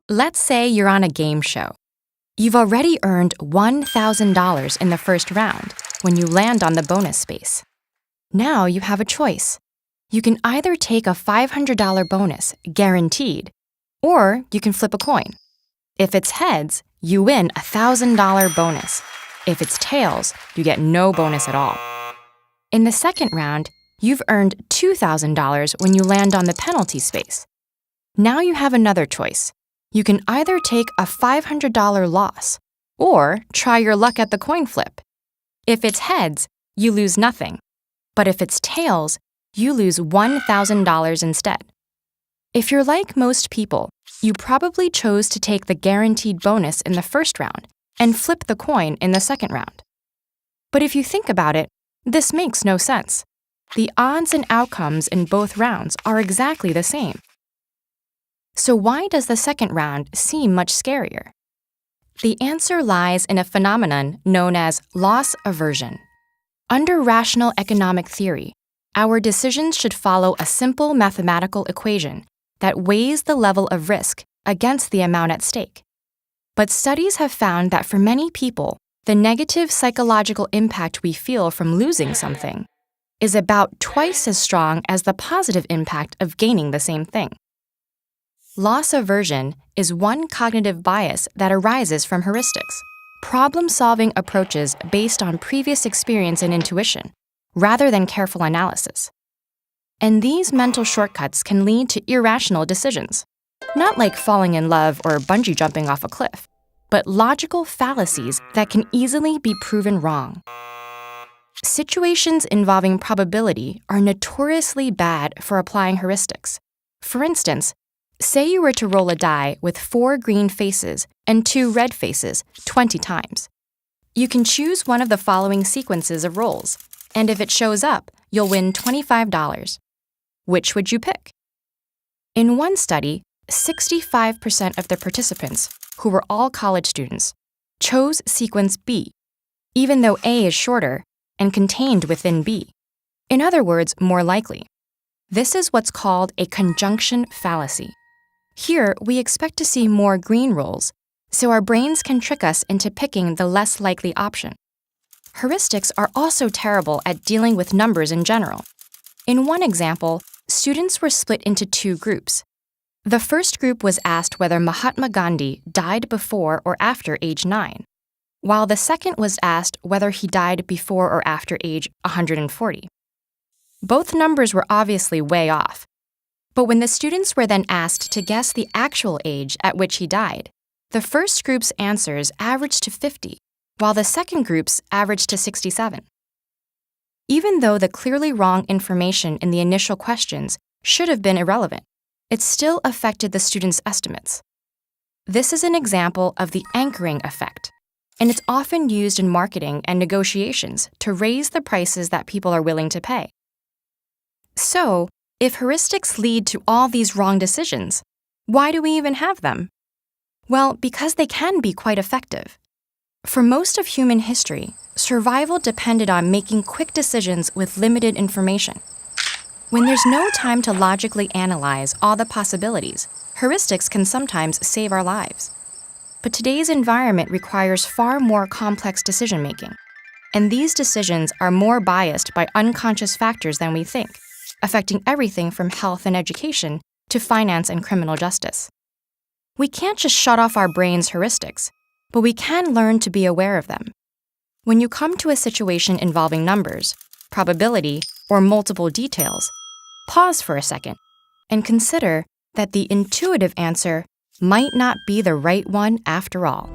Let's say you're on a game show. You've already earned $1,000 in the first round when you land on the bonus space. Now you have a choice. You can either take a $500 bonus, guaranteed, or you can flip a coin. If it's heads, you win a $1,000 bonus. If it's tails, you get no bonus at all. In the second round, you've earned $2,000 when you land on the penalty space. Now you have another choice. You can either take a $500 loss or try your luck at the coin flip. If it's heads, you lose nothing. But if it's tails, you lose $1,000 instead. If you're like most people, you probably chose to take the guaranteed bonus in the first round and flip the coin in the second round. But if you think about it, this makes no sense. The odds and outcomes in both rounds are exactly the same. So why does the second round seem much scarier? The answer lies in a phenomenon known as loss aversion. Under rational economic theory, our decisions should follow a simple mathematical equation that weighs the level of risk against the amount at stake. But studies have found that for many people, the negative psychological impact we feel from losing something is about twice as strong as the positive impact of gaining the same thing. Loss aversion is one cognitive bias that arises from heuristics, problem-solving approaches based on previous experience and intuition, rather than careful analysis. And these mental shortcuts can lead to irrational decisions, not like falling in love or bungee jumping off a cliff, but logical fallacies that can easily be proven wrong. Situations involving probability are notoriously bad for applying heuristics. For instance, say you were to roll a die with 4 green faces and 2 red faces 20 times. You can choose one of the following sequences of rolls, and if it shows up, you'll win $25. Which would you pick? In one study, 65% of the participants, who were all college students, chose sequence B, even though A is shorter and contained within B. In other words, more likely. This is what's called a conjunction fallacy. Here, we expect to see more green rolls, so our brains can trick us into picking the less likely option. Heuristics are also terrible at dealing with numbers in general. In one example, students were split into 2 groups. The first group was asked whether Mahatma Gandhi died before or after age 9, while the second was asked whether he died before or after age 140. Both numbers were obviously way off. But when the students were then asked to guess the actual age at which he died, the first group's answers averaged to 50, while the second group's averaged to 67. Even though the clearly wrong information in the initial questions should have been irrelevant, it still affected the students' estimates. This is an example of the anchoring effect, and it's often used in marketing and negotiations to raise the prices that people are willing to pay. So, if heuristics lead to all these wrong decisions, why do we even have them? Well, because they can be quite effective. For most of human history, survival depended on making quick decisions with limited information. When there's no time to logically analyze all the possibilities, heuristics can sometimes save our lives. But today's environment requires far more complex decision-making, and these decisions are more biased by unconscious factors than we think, affecting everything from health and education to finance and criminal justice. We can't just shut off our brains' heuristics, but we can learn to be aware of them. When you come to a situation involving numbers, probability, or multiple details, pause for a second and consider that the intuitive answer might not be the right one after all.